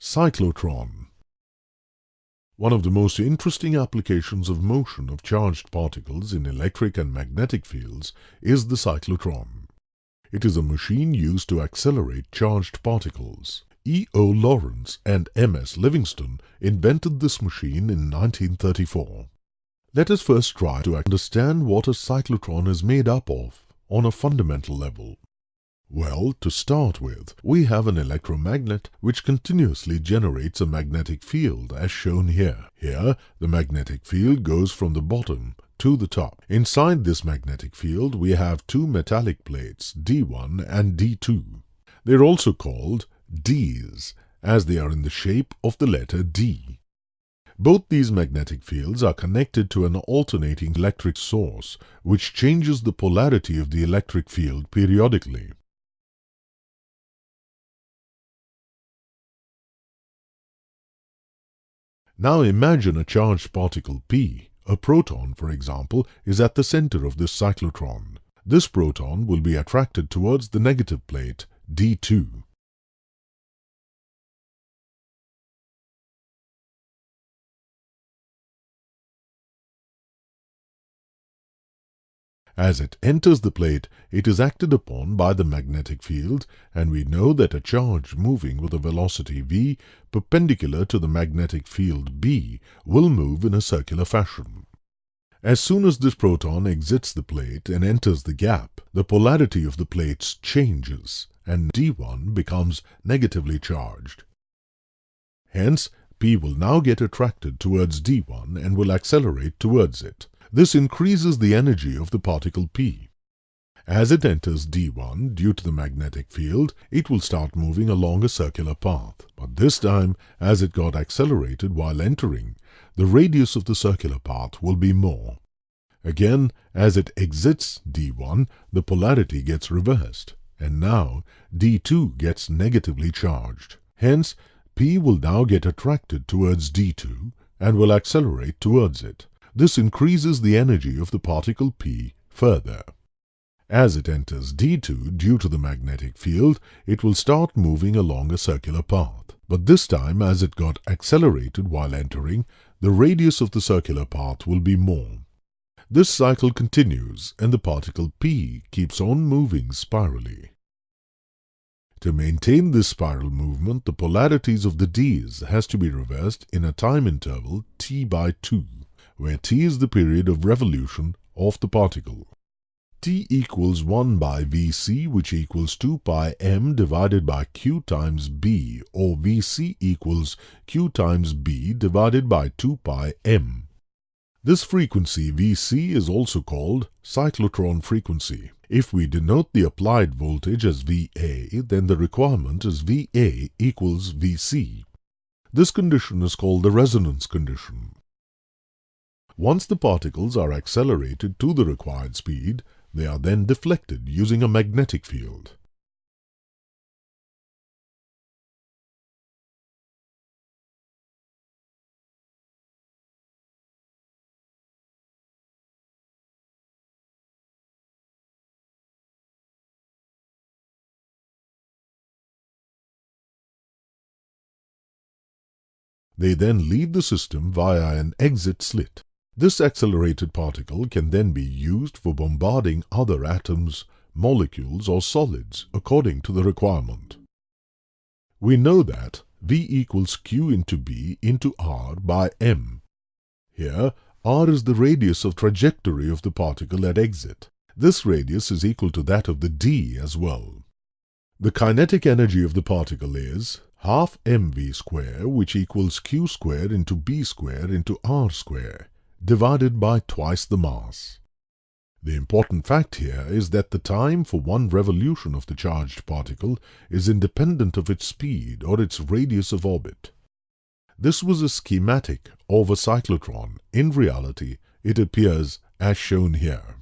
Cyclotron. One of the most interesting applications of motion of charged particles in electric and magnetic fields is the cyclotron. It is a machine used to accelerate charged particles. E. O. Lawrence and M. S. Livingston invented this machine in 1934. Let us first try to understand what a cyclotron is made up of on a fundamental level. Well, to start with, we have an electromagnet which continuously generates a magnetic field as shown here. Here, the magnetic field goes from the bottom to the top. Inside this magnetic field, we have two metallic plates, D1 and D2. They are also called Ds, as they are in the shape of the letter D. Both these magnetic fields are connected to an alternating electric source, which changes the polarity of the electric field periodically. Now imagine a charged particle P, a proton for example, is at the center of this cyclotron. This proton will be attracted towards the negative plate, D2. As it enters the plate, it is acted upon by the magnetic field, and we know that a charge moving with a velocity v perpendicular to the magnetic field B will move in a circular fashion. As soon as this proton exits the plate and enters the gap, the polarity of the plates changes, and D1 becomes negatively charged. Hence, P will now get attracted towards D1 and will accelerate towards it. This increases the energy of the particle P. As it enters D1, due to the magnetic field, it will start moving along a circular path. But this time, as it got accelerated while entering, the radius of the circular path will be more. Again, as it exits D1, the polarity gets reversed, and now D2 gets negatively charged. Hence, P will now get attracted towards D2 and will accelerate towards it. This increases the energy of the particle P further. As it enters D2 due to the magnetic field, it will start moving along a circular path. But this time, as it got accelerated while entering, the radius of the circular path will be more. This cycle continues and the particle P keeps on moving spirally. To maintain this spiral movement, the polarities of the Ds has to be reversed in a time interval t by 2. Where t is the period of revolution of the particle. T equals 1 by Vc, which equals 2 pi m divided by q times b, or Vc equals q times b divided by 2 pi m. This frequency Vc is also called cyclotron frequency. If we denote the applied voltage as Va, then the requirement is Va equals Vc. This condition is called the resonance condition. Once the particles are accelerated to the required speed, they are then deflected using a magnetic field. They then leave the system via an exit slit. This accelerated particle can then be used for bombarding other atoms, molecules or solids according to the requirement. We know that V equals Q into B into R by M. Here, R is the radius of trajectory of the particle at exit. This radius is equal to that of the D as well. The kinetic energy of the particle is half mv square, which equals Q square into B square into R square, divided by twice the mass. The important fact here is that the time for one revolution of the charged particle is independent of its speed or its radius of orbit. This was a schematic of a cyclotron. In reality, it appears as shown here.